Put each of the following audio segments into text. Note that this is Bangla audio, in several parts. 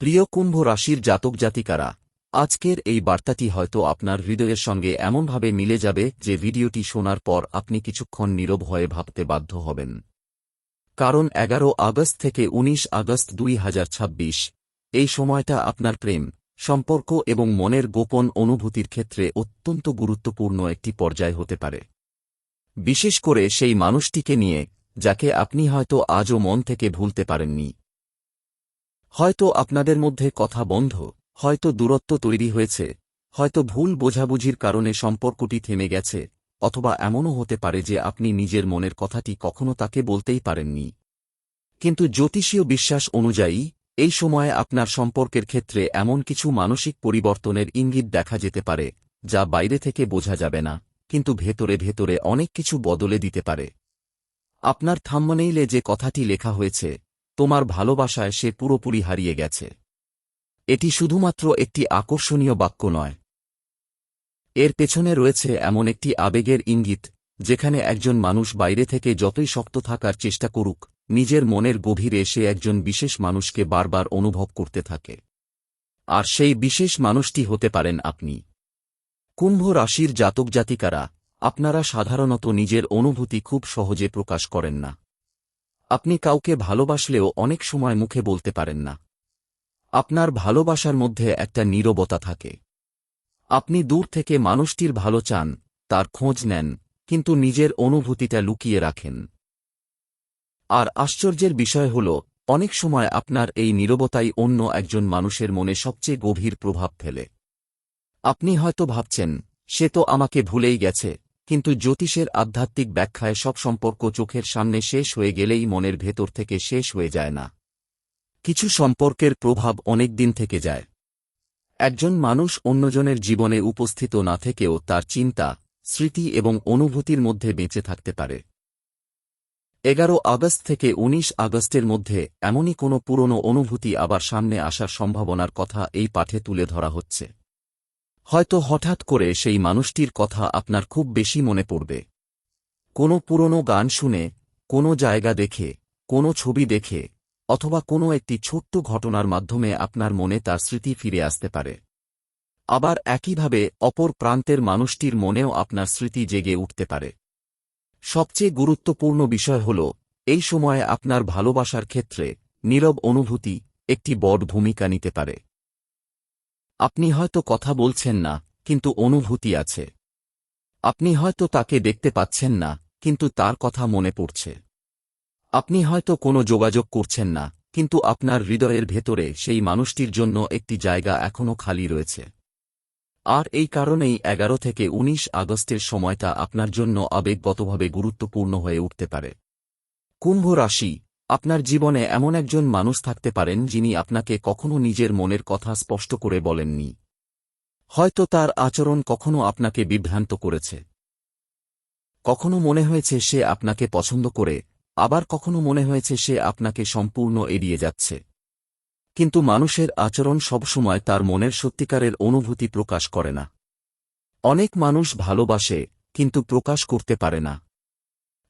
প্রিয় কুম্ভ রাশির জাতক জাতিকারা, আজকের এই বার্তাটি হয়তো আপনার হৃদয়ের সঙ্গে এমনভাবে মিলে যাবে যে ভিডিওটি শোনার পর আপনি কিছুক্ষণ নীরব হয়ে ভাবতে বাধ্য হবেন। কারণ 11 আগস্ট থেকে 19 আগস্ট 2026 এই সময়টা আপনার প্রেম, সম্পর্ক এবং মনের গোপন অনুভূতির ক্ষেত্রে অত্যন্ত গুরুত্বপূর্ণ একটি পর্যায় হতে পারে। বিশেষ করে সেই মানুষটিকে নিয়ে, যাকে আপনি হয়তো আজও মন থেকে ভুলতে পারেননি। হয়তো আপনাদের মধ্যে কথা বন্ধ, হয়তো দূরত্ব তৈরি হয়েছে, হয়তো ভুল বোঝাবুঝির কারণে সম্পর্কটি থেমে গেছে, অথবা এমনও হতে পারে যে আপনি নিজের মনের কথাটি কখনো তাকে বলতেই পারেননি। কিন্তু জ্যোতিষীয় বিশ্বাস অনুযায়ী এই সময়ে আপনার সম্পর্কের ক্ষেত্রে এমন কিছু মানসিক পরিবর্তনের ইঙ্গিত দেখা যেতে পারে, যা বাইরে থেকে বোঝা যাবে না, কিন্তু ভেতরে ভেতরে অনেক কিছু বদলে দিতে পারে। আপনার থাম্বনেইলে যে কথাটি লেখা হয়েছে, তোমার ভালোবাসায় সে পুরোপুরি হারিয়ে গেছে, এটি শুধুমাত্র একটি আকর্ষণীয় বাক্য নয়। এর পেছনে রয়েছে এমন একটি আবেগের ইঙ্গিত, যেখানে একজন মানুষ বাইরে থেকে যতই শক্ত থাকার চেষ্টা করুক, নিজের মনের গভীরে সে একজন বিশেষ মানুষকে বারবার অনুভব করতে থাকে। আর সেই বিশেষ মানুষটি হতে পারেন আপনি। কুম্ভ রাশির জাতক জাতিকারা, আপনারা সাধারণত নিজের অনুভূতি খুব সহজে প্রকাশ করেন না। আপনি কাউকে ভালোবাসলেও অনেক সময় মুখে বলতে পারেন না। আপনার ভালোবাসার মধ্যে একটা নীরবতা থাকে। আপনি দূর থেকে মানুষটির ভালো চান, তার খোঁজ নেন, কিন্তু নিজের অনুভূতিটা লুকিয়ে রাখেন। আর আশ্চর্যের বিষয় হল, অনেক সময় আপনার এই নীরবতাই অন্য একজন মানুষের মনে সবচেয়ে গভীর প্রভাব ফেলে। আপনি হয়তো ভাবছেন, সে তো আমাকে ভুলেই গেছে, কিন্তু জ্যোতিষের আধ্যাত্মিক ব্যাখ্যায় সব সম্পর্ক চোখের সামনে শেষ হয়ে গেলেই মনের ভেতর থেকে শেষ হয়ে যায় না। কিছু সম্পর্কের প্রভাব অনেক দিন থেকে যায়। একজন মানুষ অন্যজনের জীবনে উপস্থিত না থেকেও তার চিন্তা, স্মৃতি এবং অনুভূতির মধ্যে বেঁচে থাকতে পারে। 11 আগস্ট থেকে 19 আগস্টের মধ্যে এমনই কোনো পুরনো অনুভূতি আবার সামনে আসার সম্ভাবনার কথা এই পাঠে তুলে ধরা হচ্ছে। হয়তো হঠাৎ করে সেই মানুষটির কথা আপনার খুব বেশি মনে পড়বে। কোনো পুরনো গান শুনে, কোনো জায়গা দেখে, কোনো ছবি দেখে, অথবা কোনো একটি ছোট্ট ঘটনার মাধ্যমে আপনার মনে তার স্মৃতি ফিরে আসতে পারে। আবার একইভাবে অপর প্রান্তের মানুষটির মনেও আপনার স্মৃতি জেগে উঠতে পারে। সবচেয়ে গুরুত্বপূর্ণ বিষয় হল, এই সময়ে আপনার ভালোবাসার ক্ষেত্রে নীরব অনুভূতি একটি বড় ভূমিকা নিতে পারে। আপনি হয়তো কথা বলছেন না, কিন্তু অনুভূতি আছে। আপনি হয়তো তাকে দেখতে পাচ্ছেন না, কিন্তু তার কথা মনে পড়ছে। আপনি হয়তো কোনো যোগাযোগ করছেন না, কিন্তু আপনার হৃদয়ের ভেতরে সেই মানুষটির জন্য একটি জায়গা এখনও খালি রয়েছে। আর এই কারণেই 11 থেকে 19 আগস্টের সময়টা আপনার জন্য আবেগগতভাবে গুরুত্বপূর্ণ হয়ে উঠতে পারে। কুম্ভ রাশি, আপনার জীবনে এমন একজন মানুষ থাকতে পারেন যিনি আপনাকে কখনো নিজের মনের কথা স্পষ্ট করে বলেননি। হয়তো তার আচরণ কখনো আপনাকে বিভ্রান্ত করেছে। কখনো মনে হয়েছে সে আপনাকে পছন্দ করে, আবার কখনো মনে হয়েছে সে আপনাকে সম্পূর্ণ এড়িয়ে যাচ্ছে। কিন্তু মানুষের আচরণ সবসময় তার মনের সত্যিকারের অনুভূতি প্রকাশ করে না। অনেক মানুষ ভালোবাসে, কিন্তু প্রকাশ করতে পারে না।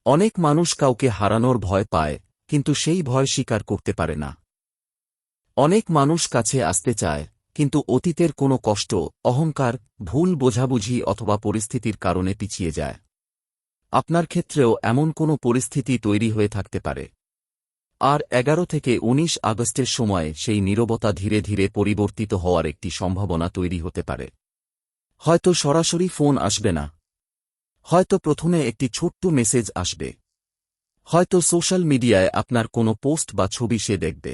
অনেক মানুষ কাউকে হারানোর ভয় পায়, কিন্তু সেই ভয় স্বীকার করতে পারে না। অনেক মানুষ কাছে আসতে চায়, কিন্তু অতীতের কোনো কষ্ট, অহংকার, ভুল বোঝাবুঝি অথবা পরিস্থিতির কারণে পিছিয়ে যায়। আপনার ক্ষেত্রেও এমন কোনো পরিস্থিতি তৈরি হয়ে থাকতে পারে। আর 11 থেকে 19 আগস্টের সময় সেই নীরবতা ধীরে ধীরে পরিবর্তিত হওয়ার একটি সম্ভাবনা তৈরি হতে পারে। হয়তো সরাসরি ফোন আসবে না। হয়তো প্রথমে একটি ছোট্ট মেসেজ আসবে। হয়তো সোশ্যাল মিডিয়ায় আপনার কোনো পোস্ট বা ছবি সে দেখবে।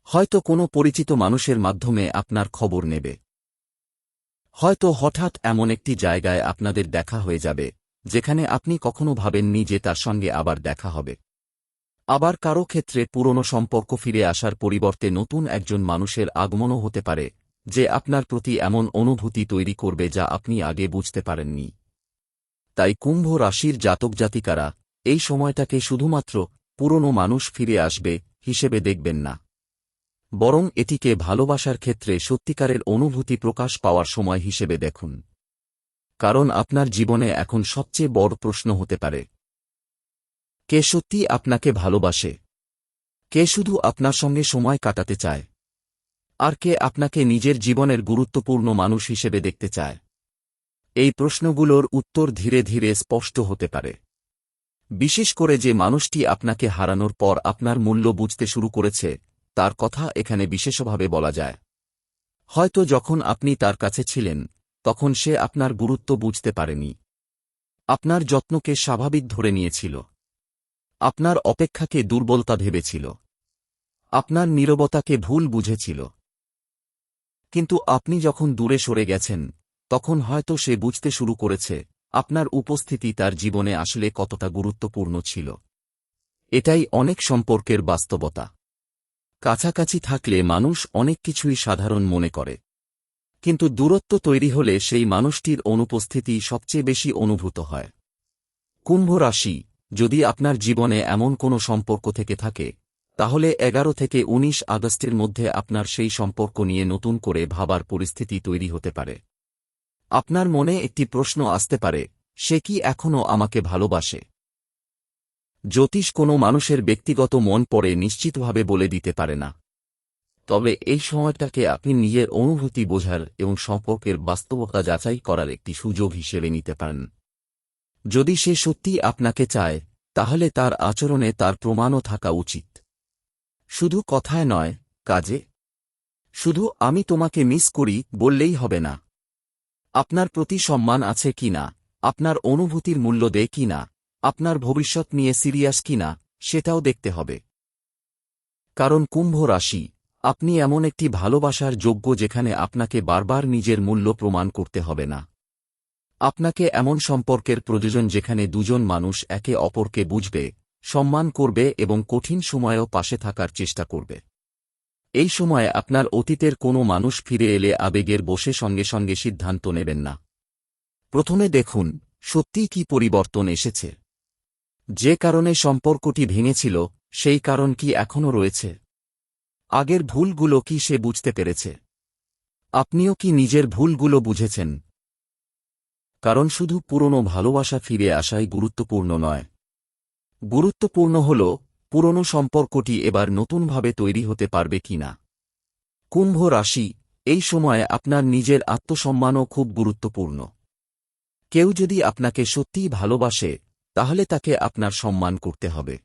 হয়তো কোনো পরিচিত মানুষের মাধ্যমে আপনার খবর নেবে। হয়তো হঠাৎ এমন একটি জায়গায় আপনাদের দেখা হয়ে যাবে, যেখানে আপনি কখনো ভাবেননি যে তার সঙ্গে আবার দেখা হবে। আবার কারো ক্ষেত্রে পুরনো সম্পর্ক ফিরে আসার পরিবর্তে নতুন একজন মানুষের আগমনও হতে পারে, যে আপনার প্রতি এমন অনুভূতি তৈরি করবে যা আপনি আগে বুঝতে পারেননি। তাই কুম্ভ রাশির জাতক জাতিকারা, এই সময়টাকে শুধুমাত্র পুরনো মানুষ ফিরে আসবে হিসেবে দেখবেন না, বরং এটিকে ভালোবাসার ক্ষেত্রে সত্যিকারের অনুভূতি প্রকাশ পাওয়ার সময় হিসেবে দেখুন। কারণ আপনার জীবনে এখন সবচেয়ে বড় প্রশ্ন হতে পারে, কে সত্যি আপনাকে ভালোবাসে? কে শুধু আপনার সঙ্গে সময় কাটাতে চায়? আর কে আপনাকে নিজের জীবনের গুরুত্বপূর্ণ মানুষ হিসেবে দেখতে চায়? এই প্রশ্নগুলোর উত্তর ধীরে ধীরে স্পষ্ট হতে পারে। বিশেষ করে যে মানুষটি আপনাকে হারানোর পর আপনার মূল্য বুঝতে শুরু করেছে, তার কথা এখানে বিশেষভাবে বলা যায়। হয়তো যখন আপনি তার কাছে ছিলেন, তখন সে আপনার গুরুত্ব বুঝতে পারেনি। আপনার যত্নকে স্বাভাবিক ধরে নিয়েছিল। আপনার অপেক্ষাকে দুর্বলতা ভেবেছিল। আপনার নীরবতাকে ভুল বুঝেছিল। কিন্তু আপনি যখন দূরে সরে গেছেন, তখন হয়তো সে বুঝতে শুরু করেছে আপনার উপস্থিতি তার জীবনে আসলে কতটা গুরুত্বপূর্ণ ছিল। এটাই অনেক সম্পর্কের বাস্তবতা। কাছাকাছি থাকলে মানুষ অনেক কিছুই সাধারণ মনে করে, কিন্তু দূরত্ব তৈরি হলে সেই মানুষটির অনুপস্থিতি সবচেয়ে বেশি অনুভূত হয়। কুম্ভ রাশি, যদি আপনার জীবনে এমন কোনো সম্পর্ক থেকে থাকে, তাহলে 11 থেকে 19 আগস্টের মধ্যে আপনার সেই সম্পর্ক নিয়ে নতুন করে ভাবার পরিস্থিতি তৈরি হতে পারে। আপনার মনে একটি প্রশ্ন আসতে পারে, সে কি এখনও আমাকে ভালোবাসে? জ্যোতিষ কোনো মানুষের ব্যক্তিগত মন পড়ে নিশ্চিতভাবে বলে দিতে পারে না। তবে এই সময়টাকে আপনি নিজের অনুভূতি বোঝার এবং সম্পর্কের বাস্তবতা যাচাই করার একটি সুযোগ হিসেবে নিতে পারেন। যদি সে সত্যিই আপনাকে চায়, তাহলে তার আচরণে তার প্রমাণও থাকা উচিত। শুধু কথায় নয়, কাজে। শুধু আমি তোমাকে মিস করি বললেই হবে না। আপনার প্রতি সম্মান আছে কিনা, আপনার অনুভূতির মূল্য দেয় কিনা, আপনার ভবিষ্যৎ নিয়ে সিরিয়াস কিনা, সেটাও দেখতে হবে। কারণ কুম্ভ রাশি, আপনি এমন একটি ভালোবাসার যোগ্য যেখানে আপনাকে বারবার নিজের মূল্য প্রমাণ করতে হবে না। আপনাকে এমন সম্পর্কের প্রয়োজন যেখানে দুজন মানুষ একে অপরকে বুঝবে, সম্মান করবে এবং কঠিন সময়েও পাশে থাকার চেষ্টা করবে। এই সময়ে আপনার অতীতের কোনো মানুষ ফিরে এলে আবেগের বশে সঙ্গে সঙ্গে সিদ্ধান্ত নেবেন না। প্রথমে দেখুন, সত্যিই কি পরিবর্তন এসেছে? যে কারণে সম্পর্কটি ভেঙেছিল, সেই কারণ কি এখনও রয়েছে? আগের ভুলগুলো কি সে বুঝতে পেরেছে? আপনিও কি নিজের ভুলগুলো বুঝেছেন? কারণ শুধু পুরনো ভালোবাসা ফিরে আসাই গুরুত্বপূর্ণ নয়। গুরুত্বপূর্ণ হল পুরনো সম্পর্কটি এবার নতুনভাবে তৈরি হতে পারবে কিনা। কুম্ভ রাশি, এই সময়ে আপনার নিজের আত্মসম্মানও খুব গুরুত্বপূর্ণ। কেউ যদি আপনাকে সত্যিই ভালোবাসে, তাহলে তাকে আপনার সম্মান করতে হবে।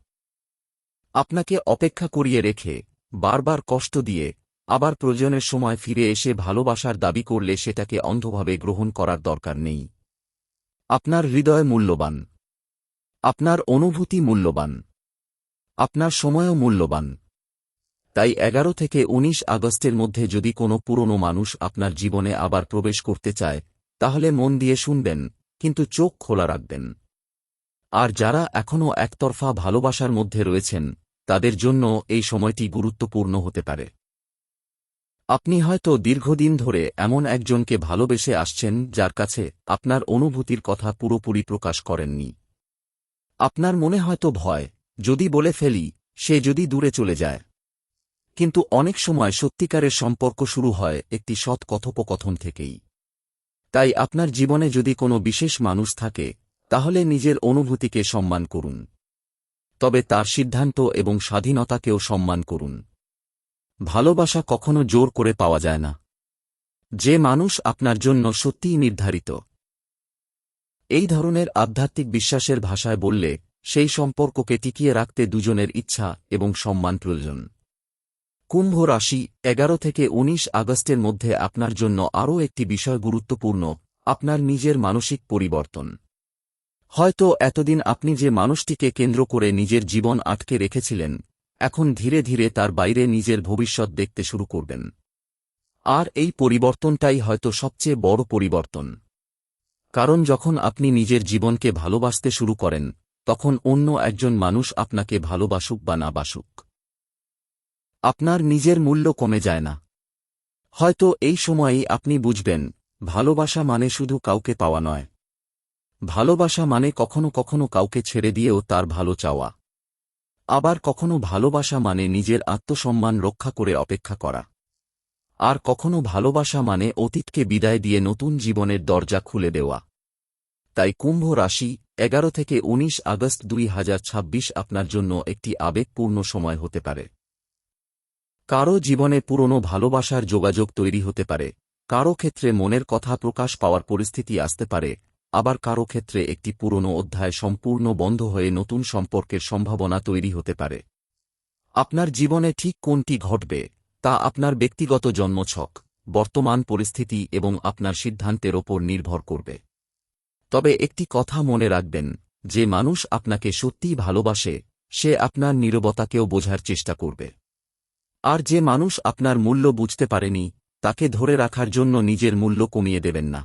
আপনাকে অপেক্ষা করিয়ে রেখে, বারবার কষ্ট দিয়ে, আবার প্রয়োজনের সময় ফিরে এসে ভালোবাসার দাবি করলে সেটাকে অন্ধভাবে গ্রহণ করার দরকার নেই। আপনার হৃদয় মূল্যবান। আপনার অনুভূতি মূল্যবান। আপনার সময়ও মূল্যবান। তাই 11 থেকে 19 আগস্টের মধ্যে যদি কোনো পুরনো মানুষ আপনার জীবনে আবার প্রবেশ করতে চায়, তাহলে মন দিয়ে শুনবেন, কিন্তু চোখ খোলা রাখবেন। আর যারা এখনও একতরফা ভালোবাসার মধ্যে রয়েছেন, তাদের জন্য এই সময়টি গুরুত্বপূর্ণ হতে পারে। আপনি হয়তো দীর্ঘদিন ধরে এমন একজনকে ভালোবেসে আসছেন যার কাছে আপনার অনুভূতির কথা পুরোপুরি প্রকাশ করেননি। আপনার মনে হয়তো ভয়, যদি বলে ফেলি, সে যদি দূরে চলে যায়। কিন্তু অনেক সময় সত্যিকারের সম্পর্ক শুরু হয় একটি সৎ কথোপকথন থেকেই। তাই আপনার জীবনে যদি কোনো বিশেষ মানুষ থাকে, তাহলে নিজের অনুভূতিকে সম্মান করুন। তবে তার সিদ্ধান্ত এবং স্বাধীনতাকেও সম্মান করুন। ভালোবাসা কখনো জোর করে পাওয়া যায় না। যে মানুষ আপনার জন্য সত্যিই নির্ধারিত। এই ধরনের আধ্যাত্মিক বিশ্বাসের ভাষায় বললে, সেই সম্পর্ককে টিকিয়ে রাখতে দুজনের ইচ্ছা এবং সম্মান প্রয়োজন। কুম্ভ রাশি, 11 থেকে 19 আগস্টের মধ্যে আপনার জন্য আরও একটি বিষয় গুরুত্বপূর্ণ, আপনার নিজের মানসিক পরিবর্তন। হয়তো এতদিন আপনি যে মানুষটিকে কেন্দ্র করে নিজের জীবন আটকে রেখেছিলেন, এখন ধীরে ধীরে তার বাইরে নিজের ভবিষ্যৎ দেখতে শুরু করবেন। আর এই পরিবর্তনটাই হয়তো সবচেয়ে বড় পরিবর্তন। কারণ যখন আপনি নিজের জীবনকে ভালোবাসতে শুরু করেন, তখন অন্য একজন মানুষ আপনাকে ভালোবাসুক বা না বাসুক, আপনার নিজের মূল্য কমে যায় না। হয়তো এই সময়েই আপনি বুঝবেন, ভালোবাসা মানে শুধু কাউকে পাওয়া নয়। ভালোবাসা মানে কখনো কখনো কাউকে ছেড়ে দিয়েও তার ভালো চাওয়া। আবার কখনো ভালোবাসা মানে নিজের আত্মসম্মান রক্ষা করে অপেক্ষা করা। আর কখনো ভালোবাসা মানে অতীতকে বিদায় দিয়ে নতুন জীবনের দরজা খুলে দেওয়া। তাই কুম্ভ রাশি, 11 থেকে 19 আগস্ট 2026 আপনার জন্য একটি আবেগপূর্ণ সময় হতে পারে। কারো জীবনে পুরনো ভালোবাসার যোগাযোগ তৈরি হতে পারে, কারো ক্ষেত্রে মনের কথা প্রকাশ পাওয়ার পরিস্থিতি আসতে পারে, আবার কারো ক্ষেত্রে একটি পুরনো অধ্যায় সম্পূর্ণ বন্ধ হয়ে নতুন সম্পর্কের সম্ভাবনা তৈরি হতে পারে। আপনার জীবনে ঠিক কোনটি ঘটবে তা আপনার ব্যক্তিগত জন্মছক, বর্তমান পরিস্থিতি এবং আপনার সিদ্ধান্তের ওপর নির্ভর করবে। তবে একটি কথা মনে রাখবেন, যে মানুষ আপনাকে সত্যিই ভালোবাসে সে আপনার নীরবতাকেও বোঝার চেষ্টা করবে। আর যে মানুষ আপনার মূল্য বুঝতে পারেনি তাকে ধরে রাখার জন্য নিজের মূল্য কমিয়ে দেবেন না।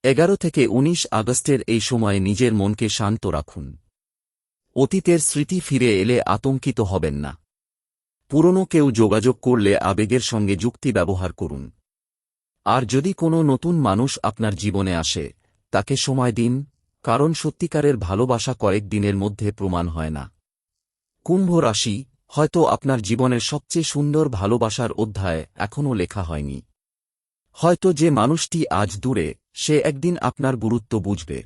11 থেকে 19 আগস্টের এই সময়ে নিজের মনকে শান্ত রাখুন। অতীতের স্মৃতি ফিরে এলে আতঙ্কিত হবেন না। পুরনো কেউ যোগাযোগ করলে আবেগের সঙ্গে যুক্তি ব্যবহার করুন। আর যদি কোনো নতুন মানুষ আপনার জীবনে আসে তাকে সময় দিন, কারণ সত্যিকারের ভালোবাসা কয়েক দিনের মধ্যে প্রমাণ হয় না। কুম্ভ রাশি, হয়তো আপনার জীবনের সবচেয়ে সুন্দর ভালোবাসার অধ্যায় এখনও লেখা হয়নি। হয়তো যে মানুষটি আজ দূরে সে একদিন আপনার গুরুত্ব বুঝবে।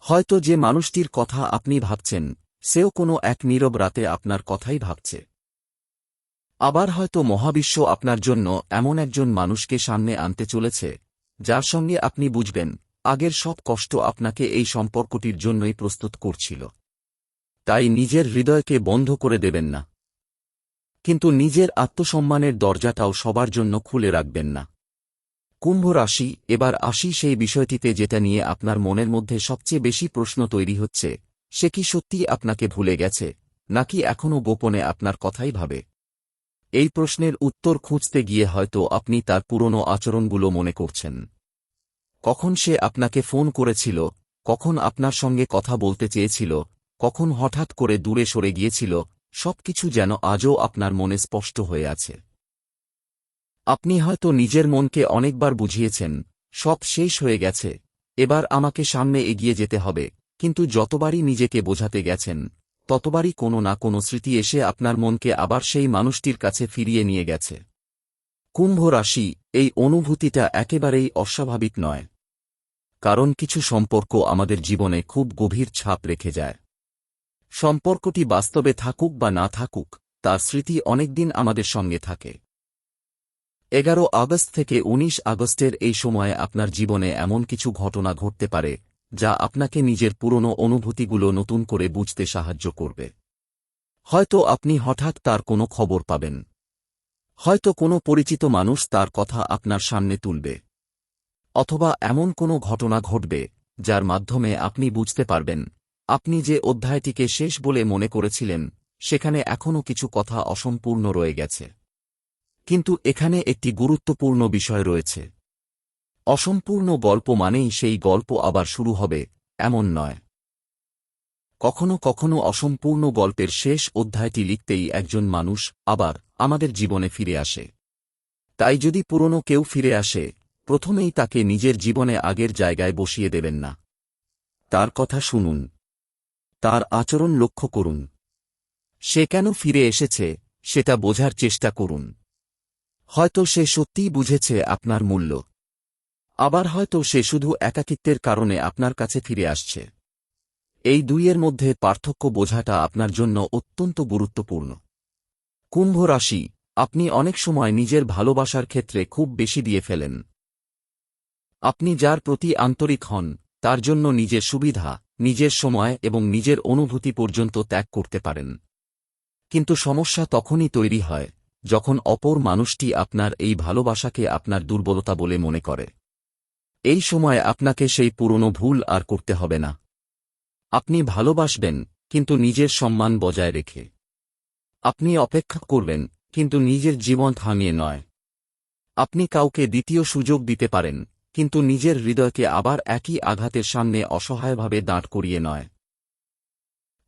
হয়তো যে মানুষটির কথা আপনি ভাবছেন সেও কোনো এক নীরব রাতে আপনার কথাই ভাবছে। আবার হয়তো মহাবিশ্ব আপনার জন্য এমন একজন মানুষকে সামনে আনতে চলেছে যার সঙ্গে আপনি বুঝবেন আগের সব কষ্ট আপনাকে এই সম্পর্কটির জন্যই প্রস্তুত করছিল। তাই নিজের হৃদয়কে বন্ধ করে দেবেন না, কিন্তু নিজের আত্মসম্মানের দরজাটাও সবার জন্য খুলে রাখবেন না। কুম্ভ রাশি, এবার আসি সেই বিষয়টিতে যেটা নিয়ে আপনার মনের মধ্যে সবচেয়ে বেশি প্রশ্ন তৈরি হচ্ছে। সে কি সত্যিই আপনাকে ভুলে গেছে, নাকি এখনও গোপনে আপনার কথাই ভাবে? এই প্রশ্নের উত্তর খুঁজতে গিয়ে হয়তো আপনি তার পুরনো আচরণগুলো মনে করছেন। কখন সে আপনাকে ফোন করেছিল, কখন আপনার সঙ্গে কথা বলতে চেয়েছিল, কখন হঠাৎ করে দূরে সরে গিয়েছিল, সবকিছু যেন আজও আপনার মনে স্পষ্ট হয়ে আছে। আপনি হয়তো নিজের মনকে অনেকবার বুঝিয়েছেন, সব শেষ হয়ে গেছে, এবার আমাকে সামনে এগিয়ে যেতে হবে, কিন্তু যতবারই নিজেকে বোঝাতে গেছেন ততবারই কোনো না কোনো স্মৃতি এসে আপনার মনকে আবার সেই মানুষটির কাছে ফিরিয়ে নিয়ে গেছে। কুম্ভ রাশি, এই অনুভূতিটা একেবারেই অস্বাভাবিক নয়, কারণ কিছু সম্পর্ক আমাদের জীবনে খুব গভীর ছাপ রেখে যায়। সম্পর্কটি বাস্তবে থাকুক বা না থাকুক, তার স্মৃতি অনেকদিন আমাদের সঙ্গে থাকে। 11 আগস্ট থেকে 19 আগস্টের এই সময়ে আপনার জীবনে এমন কিছু ঘটনা ঘটতে পারে যা আপনাকে নিজের পুরনো অনুভূতিগুলো নতুন করে বুঝতে সাহায্য করবে। হয়তো আপনি হঠাৎ তার কোনো খবর পাবেন, হয়তো কোনো পরিচিত মানুষ তার কথা আপনার সামনে তুলবে, অথবা এমন কোনো ঘটনা ঘটবে যার মাধ্যমে আপনি বুঝতে পারবেন আপনি যে অধ্যায়টিকে শেষ বলে মনে করেছিলেন সেখানে এখনও কিছু কথা অসম্পূর্ণ রয়ে গেছে। কিন্তু এখানে একটি গুরুত্বপূর্ণ বিষয় রয়েছে। অসম্পূর্ণ গল্প মানেই সেই গল্প আবার শুরু হবে এমন নয়। কখনো কখনো অসম্পূর্ণ গল্পের শেষ অধ্যায়টি লিখতেই একজন মানুষ আবার আমাদের জীবনে ফিরে আসে। তাই যদি পুরনো কেউ ফিরে আসে, প্রথমেই তাকে নিজের জীবনে আগের জায়গায় বসিয়ে দেবেন না। তার কথা শুনুন, তার আচরণ লক্ষ্য করুন, সে কেন ফিরে এসেছে সেটা বোঝার চেষ্টা করুন। হয়তো সে সত্যিই বুঝেছে আপনার মূল্য, আবার হয়তো সে শুধু একাকিত্বের কারণে আপনার কাছে ফিরে আসছে। এই দুইয়ের মধ্যে পার্থক্য বোঝাটা আপনার জন্য অত্যন্ত গুরুত্বপূর্ণ। কুম্ভ রাশি, আপনি অনেক সময় নিজের ভালোবাসার ক্ষেত্রে খুব বেশি দিয়ে ফেলেন। আপনি যার প্রতি আন্তরিক হন তার জন্য নিজের সুবিধা, নিজের সময় এবং নিজের অনুভূতি পর্যন্ত ত্যাগ করতে পারেন। কিন্তু সমস্যা তখনই তৈরি হয় যখন অপর মানুষটি আপনার এই ভালোবাসাকে আপনার দুর্বলতা বলে মনে করে। এই সময় আপনাকে সেই পুরনো ভুল আর করতে হবে না। আপনি ভালোবাসবেন, কিন্তু নিজের সম্মান বজায় রেখে। আপনি অপেক্ষা করবেন, কিন্তু নিজের জীবন থামিয়ে নয়। আপনি কাউকে দ্বিতীয় সুযোগ দিতে পারেন, কিন্তু নিজের হৃদয়কে আবার একই আঘাতের সামনে অসহায়ভাবে দাঁড় করিয়ে নয়।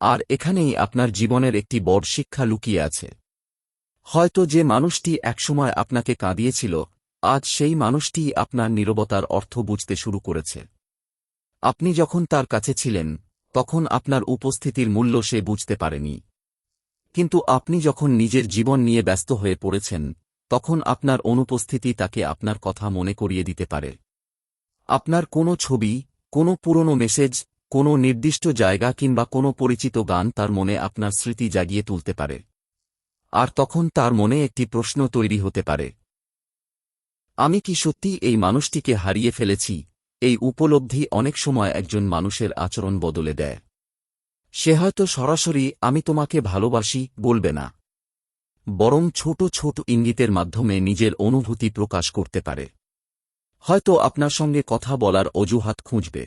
আর এখানেই আপনার জীবনের একটি বড় শিক্ষা লুকিয়ে আছে। হয়তো যে মানুষটি একসময় আপনাকে কাঁদিয়েছিল, আজ সেই মানুষটিই আপনার নীরবতার অর্থ বুঝতে শুরু করেছে। আপনি যখন তার কাছে ছিলেন তখন আপনার উপস্থিতির মূল্য সে বুঝতে পারেনি, কিন্তু আপনি যখন নিজের জীবন নিয়ে ব্যস্ত হয়ে পড়েছেন তখন আপনার অনুপস্থিতি তাকে আপনার কথা মনে করিয়ে দিতে পারে। আপনার কোনো ছবি, কোনো পুরনো মেসেজ, কোনো নির্দিষ্ট জায়গা কিংবা কোনো পরিচিত গান তার মনে আপনার স্মৃতি জাগিয়ে তুলতে পারে। আর তখন তার মনে একটি প্রশ্ন তৈরি হতে পারে, আমি কি সত্যি এই মানুষটিকে হারিয়ে ফেলেছি? এই উপলব্ধি অনেক সময় একজন মানুষের আচরণ বদলে দেয়। সে হয়তো সরাসরি আমি তোমাকে ভালোবাসি বলবে না, বরং ছোট ছোট ইঙ্গিতের মাধ্যমে নিজের অনুভূতি প্রকাশ করতে পারে। হয়তো আপনার সঙ্গে কথা বলার অজুহাত খুঁজবে,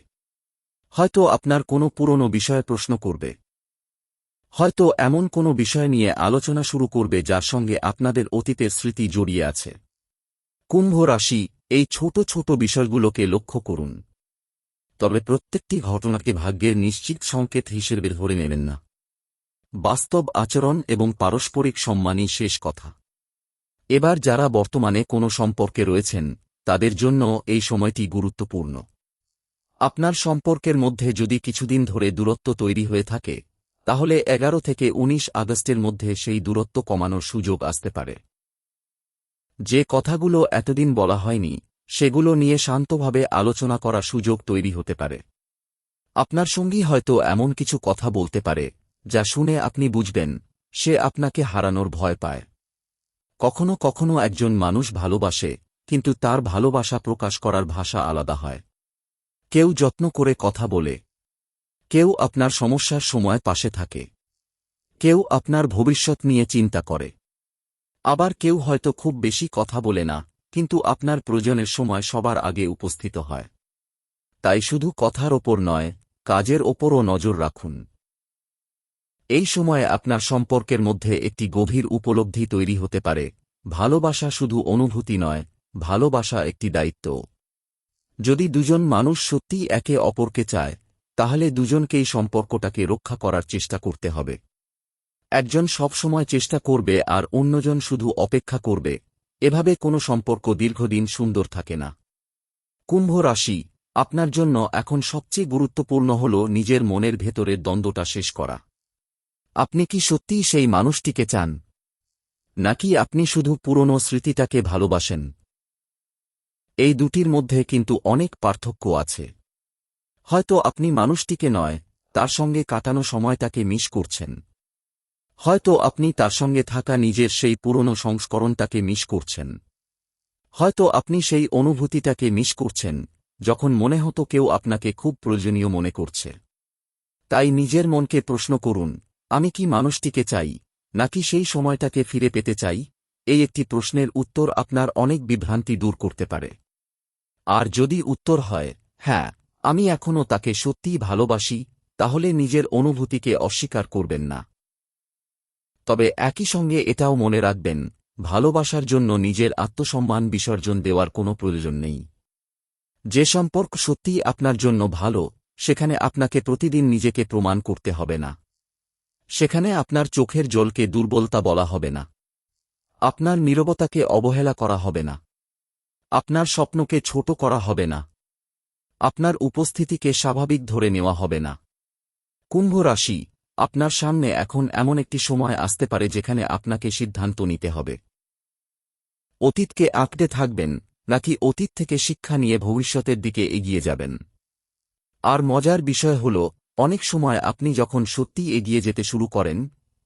হয়তো আপনার কোনো পুরনো বিষয়ে প্রশ্ন করবে, হয়তো এমন কোনো বিষয় নিয়ে আলোচনা শুরু করবে যার সঙ্গে আপনাদের অতীতের স্মৃতি জড়িয়ে আছে। কুম্ভ রাশি, এই ছোট ছোট বিষয়গুলোকে লক্ষ্য করুন, তবে প্রত্যেকটি ঘটনাকে ভাগ্যের নিশ্চিত সংকেত হিসেবে ধরে নেবেন না। বাস্তব আচরণ এবং পারস্পরিক সম্মানই শেষ কথা। এবার যারা বর্তমানে কোনো সম্পর্কে রয়েছেন তাদের জন্য এই সময়টি গুরুত্বপূর্ণ। আপনার সম্পর্কের মধ্যে যদি কিছুদিন ধরে দূরত্ব তৈরি হয়ে থাকে, তাহলে 11 থেকে 19 আগস্টের মধ্যে সেই দূরত্ব কমানোর সুযোগ আসতে পারে। যে কথাগুলো এতদিন বলা হয়নি সেগুলো নিয়ে শান্তভাবে আলোচনা করার সুযোগ তৈরি হতে পারে। আপনার সঙ্গী হয়তো এমন কিছু কথা বলতে পারে যা শুনে আপনি বুঝবেন সে আপনাকে হারানোর ভয় পায়। কখনো কখনো একজন মানুষ ভালোবাসে, কিন্তু তার ভালোবাসা প্রকাশ করার ভাষা আলাদা হয়। কেউ যত্ন করে কথা বলে, কেউ আপনার সমস্যার সময় পাশে থাকে, কেউ আপনার ভবিষ্যৎ নিয়ে চিন্তা করে, আবার কেউ হয়তো খুব বেশি কথা বলে না, কিন্তু আপনার প্রয়োজনের সময় সবার আগে উপস্থিত হয়। তাই শুধু কথার ওপর নয়, কাজের ওপরও নজর রাখুন। এই সময়ে আপনার সম্পর্কের মধ্যে একটি গভীর উপলব্ধি তৈরি হতে পারে, ভালোবাসা শুধু অনুভূতি নয়, ভালোবাসা একটি দায়িত্ব। যদি দুজন মানুষ সত্যিই একে অপরকে চায়, তাহলে দুজনকেই সম্পর্কটাকে রক্ষা করার চেষ্টা করতে হবে। একজন সবসময় চেষ্টা করবে আর অন্যজন শুধু অপেক্ষা করবে, এভাবে কোনো সম্পর্ক দীর্ঘদিন সুন্দর থাকে না। কুম্ভ রাশি, আপনার জন্য এখন সবচেয়ে গুরুত্বপূর্ণ হল নিজের মনের ভেতরের দ্বন্দ্বটা শেষ করা। আপনি কি সত্যিই সেই মানুষটিকে চান, নাকি আপনি শুধু পুরনো স্মৃতিটাকে ভালোবাসেন? এই দুটির মধ্যে কিন্তু অনেক পার্থক্য আছে। হয়তো আপনি মানুষটিকে নয়, তার সঙ্গে কাটানো সময়টাকে মিস করছেন। হয়তো আপনি তার সঙ্গে থাকা নিজের সেই পুরনো সংস্করণটাকে মিস করছেন। হয়তো আপনি সেই অনুভূতিটাকে মিস করছেন যখন মনে হতো কেউ আপনাকে খুব প্রয়োজনীয় মনে করছে। তাই নিজের মনকে প্রশ্ন করুন, আমি কি মানুষটিকে চাই, নাকি সেই সময়টাকে ফিরে পেতে চাই? এই একটি প্রশ্নের উত্তর আপনার অনেক বিভ্রান্তি দূর করতে পারে। আর যদি উত্তর হয়, হ্যাঁ, আমি এখনও তাকে সত্যিই ভালোবাসি, তাহলে নিজের অনুভূতিকে অস্বীকার করবেন না। তবে একই সঙ্গে এটাও মনে রাখবেন, ভালোবাসার জন্য নিজের আত্মসম্মান বিসর্জন দেওয়ার কোনো প্রয়োজন নেই। যে সম্পর্ক সত্যিই আপনার জন্য ভালো, সেখানে আপনাকে প্রতিদিন নিজেকে প্রমাণ করতে হবে না। সেখানে আপনার চোখের জলকে দুর্বলতা বলা হবে না, আপনার নীরবতাকে অবহেলা করা হবে না, আপনার স্বপ্নকে ছোট করা হবে না, আপনার উপস্থিতিকে স্বাভাবিক ধরে নেওয়া হবে না। কুম্ভ রাশি, আপনার সামনে এখন এমন একটি সময় আসতে পারে যেখানে আপনাকে সিদ্ধান্ত নিতে হবে। অতীতকে আঁকড়ে থাকবেন, নাকি অতীত থেকে শিক্ষা নিয়ে ভবিষ্যতের দিকে এগিয়ে যাবেন? আর মজার বিষয় হল, অনেক সময় আপনি যখন সত্যি এগিয়ে যেতে শুরু করেন,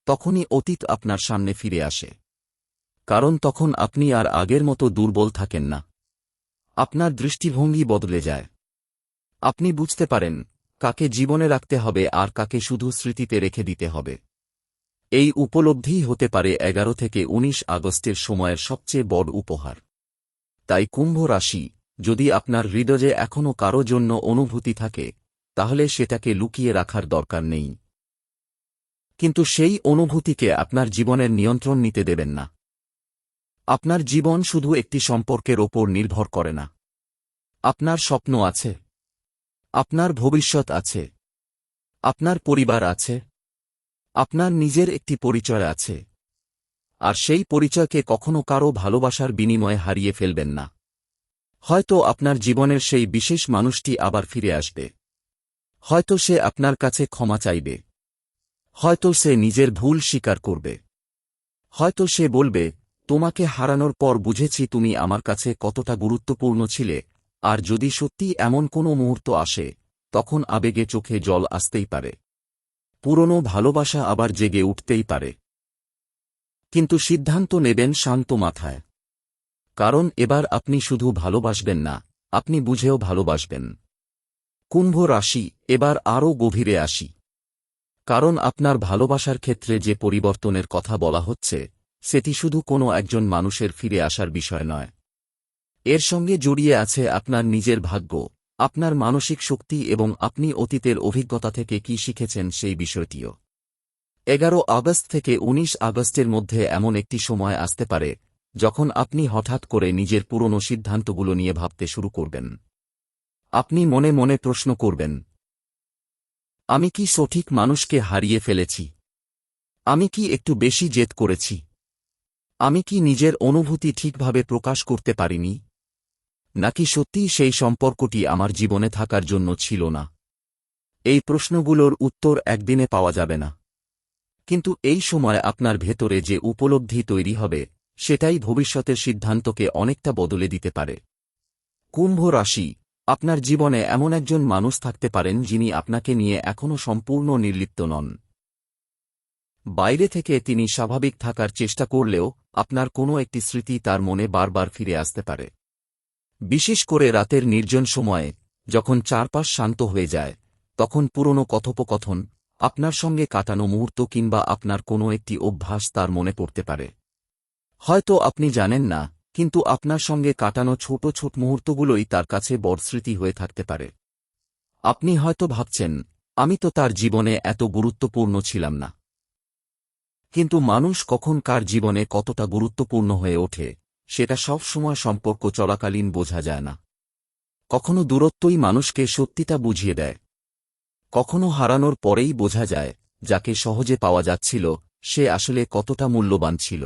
তখনই অতীত আপনার সামনে ফিরে আসে। কারণ তখন আপনি আর আগের মতো দুর্বল থাকেন না। আপনার দৃষ্টিভঙ্গি বদলে যায়। আপনি বুঝতে পারেন কাকে জীবনে রাখতে হবে আর কাকে শুধু স্মৃতিতে রেখে দিতে হবে। এই উপলব্ধিই হতে পারে 11 থেকে 19 আগস্টের সময়ের সবচেয়ে বড় উপহার। তাই কুম্ভ রাশি, যদি আপনার হৃদয়ে এখনও কারো জন্য অনুভূতি থাকে, তাহলে সেটাকে লুকিয়ে রাখার দরকার নেই। কিন্তু সেই অনুভূতিকে আপনার জীবনের নিয়ন্ত্রণ নিতে দেবেন না। আপনার জীবন শুধু একটি সম্পর্কের ওপর নির্ভর করে না। আপনার স্বপ্ন আছে, আপনার ভবিষ্যৎ আছে, আপনার পরিবার আছে, আপনার নিজের একটি পরিচয় আছে। আর সেই পরিচয়কে কখনো কারো ভালোবাসার বিনিময়ে হারিয়ে ফেলবেন না। হয়তো আপনার জীবনের সেই বিশেষ মানুষটি আবার ফিরে আসবে। হয়তো সে আপনার কাছে ক্ষমা চাইবে। হয়তো সে নিজের ভুল স্বীকার করবে। হয়তো সে বলবে, তোমাকে হারানোর পর বুঝেছি তুমি আমার কাছে কতটা গুরুত্বপূর্ণ ছিলে। আর যদি সত্যি এমন কোনো মুহূর্ত আসে, তখন আবেগে চোখে জল আসতেই পারে। পুরনো ভালোবাসা আবার জেগে উঠতেই পারে। কিন্তু সিদ্ধান্ত নেবেন শান্ত মাথায়। কারণ এবার আপনি শুধু ভালোবাসবেন না, আপনি বুঝেও ভালোবাসবেন। কুম্ভ রাশি, এবার আরও গভীরে আসি। কারণ আপনার ভালোবাসার ক্ষেত্রে যে পরিবর্তনের কথা বলা হচ্ছে, সেটি শুধু কোনো একজন মানুষের ফিরে আসার বিষয় নয়। এর সঙ্গে জড়িয়ে আছে আপনার নিজের ভাগ্য, আপনার মানসিক শক্তি এবং আপনি অতীতের অভিজ্ঞতা থেকে কি শিখেছেন সেই বিষয়টিও। 11 আগস্ট থেকে 19 আগস্টের মধ্যে এমন একটি সময় আসতে পারে যখন আপনি হঠাৎ করে নিজের পুরনো সিদ্ধান্তগুলো নিয়ে ভাবতে শুরু করবেন। আপনি মনে মনে প্রশ্ন করবেন, আমি কি সঠিক মানুষকে হারিয়ে ফেলেছি? আমি কি একটু বেশি জেদ করেছি? আমি কি নিজের অনুভূতি ঠিকভাবে প্রকাশ করতে পারিনি? নাকি সত্যিই সেই সম্পর্কটি আমার জীবনে থাকার জন্য ছিল না? এই প্রশ্নগুলোর উত্তর একদিনে পাওয়া যাবে না। কিন্তু এই সময় আপনার ভেতরে যে উপলব্ধি তৈরি হবে, সেটাই ভবিষ্যতের সিদ্ধান্তকে অনেকটা বদলে দিতে পারে। কুম্ভ রাশি, আপনার জীবনে এমন একজন মানুষ থাকতে পারেন যিনি আপনাকে নিয়ে এখনও সম্পূর্ণ নির্লিপ্ত নন। বাইরে থেকে তিনি স্বাভাবিক থাকার চেষ্টা করলেও আপনার কোনো একটি স্মৃতি তার মনে বারবার ফিরে আসতে পারে। বিশেষ করে রাতের নির্জন সময়ে, যখন চারপাশ শান্ত হয়ে যায়, তখন পুরনো কথোপকথন, আপনার সঙ্গে কাটানো মুহূর্ত কিংবা আপনার কোনো একটি অভ্যাস তার মনে পড়তে পারে। হয়তো আপনি জানেন না, কিন্তু আপনার সঙ্গে কাটানো ছোট ছোট মুহূর্তগুলোই তার কাছে বড় স্মৃতি হয়ে থাকতে পারে। আপনি হয়তো ভাবছেন, আমি তো তার জীবনে এত গুরুত্বপূর্ণ ছিলাম না। কিন্তু মানুষ কখন কার জীবনে কতটা গুরুত্বপূর্ণ হয়ে ওঠে, সেটা সব সময় সম্পর্ক চলাকালীন বোঝা যায় না। কখনো দূরত্বই মানুষকে সত্যিটা বুঝিয়ে দেয়। কখনো হারানোর পরেই বোঝা যায়, যাকে সহজে পাওয়া যাচ্ছিল সে আসলে কতটা মূল্যবান ছিল।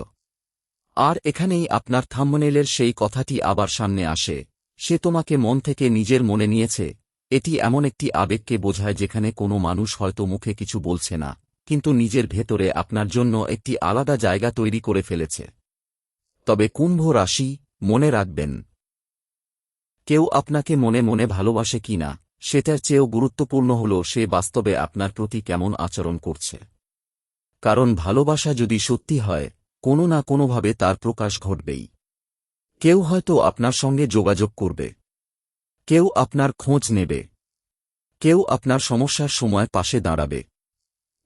আর এখানেই আপনার থাম্বনেইলের সেই কথাটি আবার সামনে আসে, সে তোমাকে মন থেকে নিজের মনে নিয়েছে। এটি এমন একটি আবেগকে বোঝায় যেখানে কোনো মানুষ হয়তো মুখে কিছু বলছে না, কিন্তু নিজের ভেতরে আপনার জন্য একটি আলাদা জায়গা তৈরি করে ফেলেছে। তবে কুম্ভ রাশি, মনে রাখবেন, কেউ আপনাকে মনে মনে ভালোবাসে কিনা, সেটার চেয়েও গুরুত্বপূর্ণ হল সে বাস্তবে আপনার প্রতি কেমন আচরণ করছে। কারণ ভালোবাসা যদি সত্যি হয়, কোনো না কোনোভাবে তার প্রকাশ ঘটবেই। কেউ হয়তো আপনার সঙ্গে যোগাযোগ করবে, কেউ আপনার খোঁজ নেবে, কেউ আপনার সমস্যার সময় পাশে দাঁড়াবে,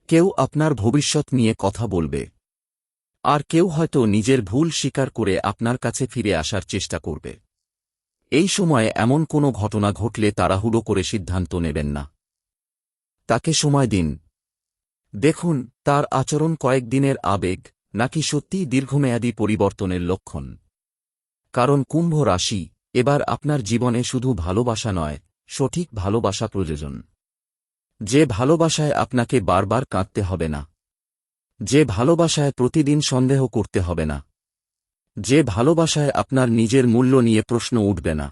কেউ আপনার ভবিষ্যৎ নিয়ে কথা বলবে, আর কেউ হয়তো নিজের ভুল স্বীকার করে আপনার কাছে ফিরে আসার চেষ্টা করবে। এই সময়ে এমন কোনো ঘটনা ঘটলে তাড়াহুড়ো করে সিদ্ধান্ত নেবেন না। তাকে সময় দিন। দেখুন তার আচরণ কয়েকদিনের আবেগ নাকি সত্যিই দীর্ঘমেয়াদী পরিবর্তনের লক্ষণ। কারণ কুম্ভ রাশি, এবার আপনার জীবনে শুধু ভালোবাসা নয়, সঠিক ভালোবাসা প্রয়োজন। যে ভালোবাসায় আপনাকে বারবার কাঁদতে হবে না, যে ভালোবাসায় প্রতিদিন সন্দেহ করতে হবে না, যে ভালোবাসায় আপনার নিজের মূল্য নিয়ে প্রশ্ন উঠবে না,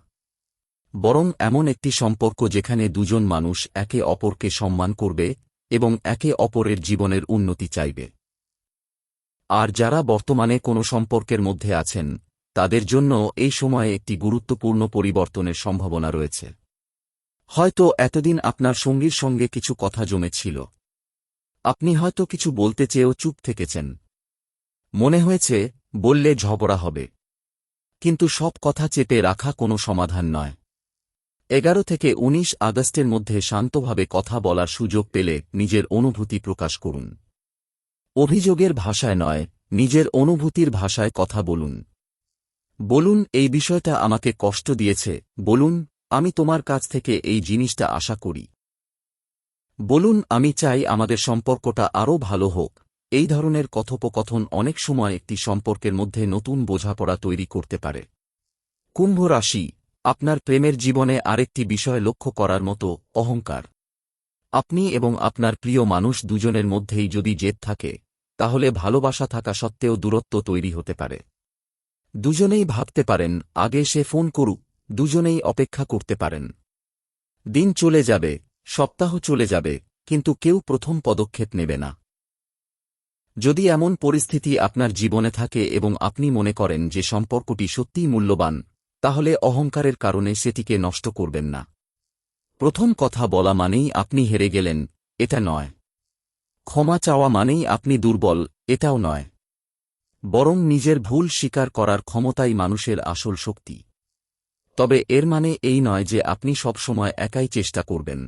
বরং এমন একটি সম্পর্ক যেখানে দুজন মানুষ একে অপরকে সম্মান করবে এবং একে অপরের জীবনের উন্নতি চাইবে। আর যারা বর্তমানে কোনো সম্পর্কের মধ্যে আছেন, তাদের জন্য এই সময়ে একটি গুরুত্বপূর্ণ পরিবর্তনের সম্ভাবনা রয়েছে। হয়তো এতদিন আপনার সঙ্গীর সঙ্গে কিছু কথা জমেছিল। আপনি হয়তো কিছু বলতে চেয়েও চুপ থেকেছেন। মনে হয়েছে বললে ঝগড়া হবে। কিন্তু সব কথা চেপে রাখা কোনো সমাধান নয়। 11 থেকে 19 আগস্টের মধ্যে শান্তভাবে কথা বলার সুযোগ পেলে নিজের অনুভূতি প্রকাশ করুন। অভিযোগের ভাষায় নয়, নিজের অনুভূতির ভাষায় কথা বলুন। বলুন, এই বিষয়টা আমাকে কষ্ট দিয়েছে। বলুন, আমি তোমার কাছ থেকে এই জিনিসটা আশা করি। বলুন, আমি চাই আমাদের সম্পর্কটা আরও ভালো হোক। এই ধরনের কথোপকথন অনেক সময় একটি সম্পর্কের মধ্যে নতুন বোঝাপড়া তৈরি করতে পারে। কুম্ভ রাশি, আপনার প্রেমের জীবনে আরেকটি বিষয় লক্ষ্য করার মতো, অহংকার। আপনি এবং আপনার প্রিয় মানুষ দুজনের মধ্যেই যদি জেদ থাকে, তাহলে ভালোবাসা থাকা সত্ত্বেও দূরত্ব তৈরি হতে পারে। দুজনেই ভাবতে পারেন আগে সে ফোন করুক, দুজনেই অপেক্ষা করতে পারেন। দিন চলে যাবে, সপ্তাহ চলে যাবে, কিন্তু কেউ প্রথম পদক্ষেপ নেবে না। যদি এমন পরিস্থিতি আপনার জীবনে থাকে এবং আপনি মনে করেন যে সম্পর্কটি সত্যিই মূল্যবান, তাহলে অহংকারের কারণে সেটিকে নষ্ট করবেন না। প্রথম কথা বলা মানেই আপনি হেরে গেলেন, এটা নয়। ক্ষমা চাওয়া মানেই আপনি দুর্বল, এটাও নয়। বরং নিজের ভুল স্বীকার করার ক্ষমতাই মানুষের আসল শক্তি। তবে এর মানে এই নয় যে আপনি সবসময় একাই চেষ্টা করবেন।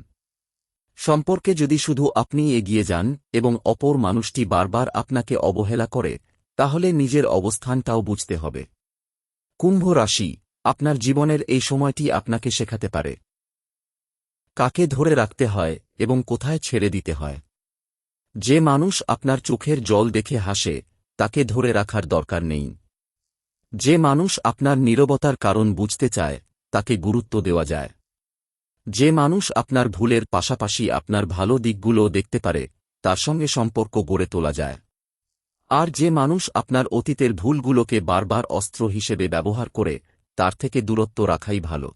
সম্পর্কে যদি শুধু আপনি এগিয়ে যান এবং অপর মানুষটি বারবার আপনাকে অবহেলা করে, তাহলে নিজের অবস্থানটাও বুঝতে হবে। কুম্ভ রাশি, আপনার জীবনের এই সময়টি আপনাকে শেখাতে পারে কাকে ধরে রাখতে হয় এবং কোথায় ছেড়ে দিতে হয়। যে মানুষ আপনার চোখের জল দেখে হাসে, তাকে ধরে রাখার দরকার নেই। যে মানুষ আপনার নীরবতার কারণ বুঝতে চায়, তাকে গুরুত্ব দেওয়া যায়। যে মানুষ আপনার ভুলের পাশাপাশি আপনার ভালো দিকগুলো দেখতে পারে, তার সঙ্গে সম্পর্ক গড়ে তোলা যায়। আর যে মানুষ আপনার অতীতের ভুলগুলোকে বারবার অস্ত্র হিসেবে ব্যবহার করে, তার থেকে দূরত্ব রাখাই ভালো।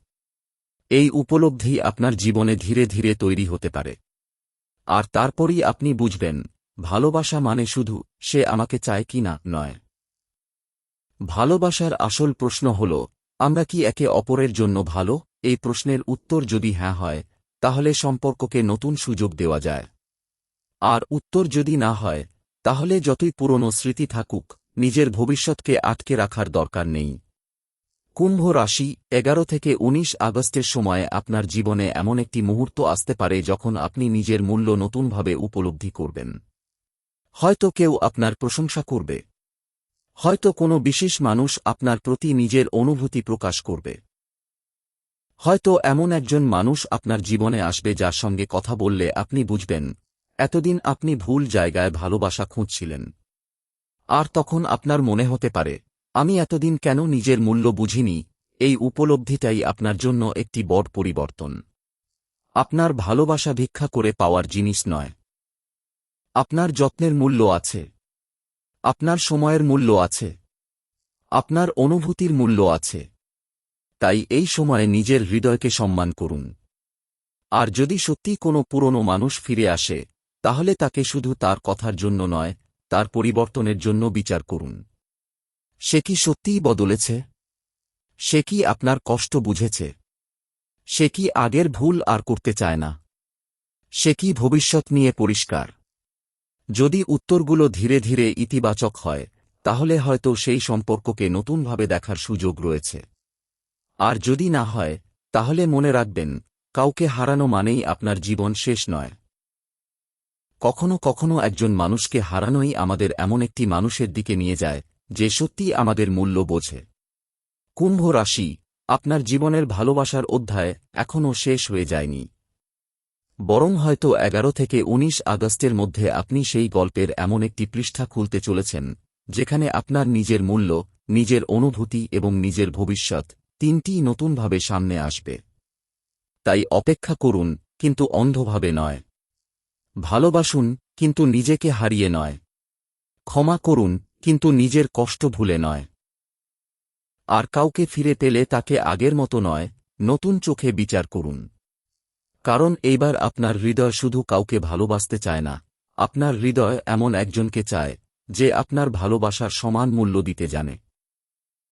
এই উপলব্ধি আপনার জীবনে ধীরে ধীরে তৈরি হতে পারে। আর তারপরই আপনি বুঝবেন, ভালোবাসা মানে শুধু সে আমাকে চায় কি না নয়। ভালোবাসার আসল প্রশ্ন হল, আমরা কি একে অপরের জন্য ভালো? এই প্রশ্নের উত্তর যদি হ্যাঁ হয়, তাহলে সম্পর্ককে নতুন সুযোগ দেওয়া যায়। আর উত্তর যদি না হয়, তাহলে যতই পুরনো স্মৃতি থাকুক, নিজের ভবিষ্যৎকে আটকে রাখার দরকার নেই। কুম্ভ রাশি, 11 থেকে 19 আগস্টের সময় আপনার জীবনে এমন একটি মুহূর্ত আসতে পারে যখন আপনি নিজের মূল্য নতুনভাবে উপলব্ধি করবেন। হয়তো কেউ আপনার প্রশংসা করবে। হয়তো কোনো বিশেষ মানুষ আপনার প্রতি নিজের অনুভূতি প্রকাশ করবে। হয়তো এমন একজন মানুষ আপনার জীবনে আসবে যার সঙ্গে কথা বললে আপনি বুঝবেন, এতদিন আপনি ভুল জায়গায় ভালোবাসা খুঁজছিলেন। আর তখন আপনার মনে হতে পারে, আমি এতদিন কেন নিজের মূল্য বুঝিনি। এই উপলব্ধিটাই আপনার জন্য একটি বড় পরিবর্তন। আপনার ভালোবাসা ভিক্ষা করে পাওয়ার জিনিস নয়। আপনার যত্নের মূল্য আছে। আপনার সময়ের মূল্য আছে। আপনার অনুভূতির মূল্য আছে। তাই এই সময়ে নিজের হৃদয়কে সম্মান করুন। আর যদি সত্যি কোনো পুরনো মানুষ ফিরে আসে, তাহলে তাকে শুধু তার কথার জন্য নয়, তার পরিবর্তনের জন্য বিচার করুন। সে কি সত্যিই বদলেছে? সে কি আপনার কষ্ট বুঝেছে? সে কি আগের ভুল আর করতে চায় না? সে কি ভবিষ্যৎ নিয়ে পরিষ্কার? যদি উত্তরগুলো ধীরে ধীরে ইতিবাচক হয়, তাহলে হয়তো সেই সম্পর্ককে নতুনভাবে দেখার সুযোগ রয়েছে। আর যদি না হয়, তাহলে মনে রাখবেন, কাউকে হারানো মানেই আপনার জীবন শেষ নয়। কখনো কখনো একজন মানুষকে হারানোই আমাদের এমন একটি মানুষের দিকে নিয়ে যায়, যে সত্যিই আমাদের মূল্য বোঝে। কুম্ভ রাশি, আপনার জীবনের ভালোবাসার অধ্যায় এখনও শেষ হয়ে যায়নি। বরং হয়তো 11 থেকে 19 আগস্টের মধ্যে আপনি সেই গল্পের এমন একটি পৃষ্ঠা খুলতে চলেছেন, যেখানে আপনার নিজের মূল্য, নিজের অনুভূতি এবং নিজের ভবিষ্যৎ তিনটিই নতুনভাবে সামনে আসবে। তাই অপেক্ষা করুন, কিন্তু অন্ধভাবে নয়। ভালোবাসুন, কিন্তু নিজেকে হারিয়ে নয়। ক্ষমা করুন, কিন্তু নিজের কষ্ট ভুলে নয়। আর কাউকে ফিরে পেলে তাকে আগের মতো নয়, নতুন চোখে বিচার করুন। কারণ এইবার আপনার হৃদয় শুধু কাউকে ভালোবাসতে চায় না, আপনার হৃদয় এমন একজনকে চায়, যে আপনার ভালোবাসার সমান মূল্য দিতে জানে।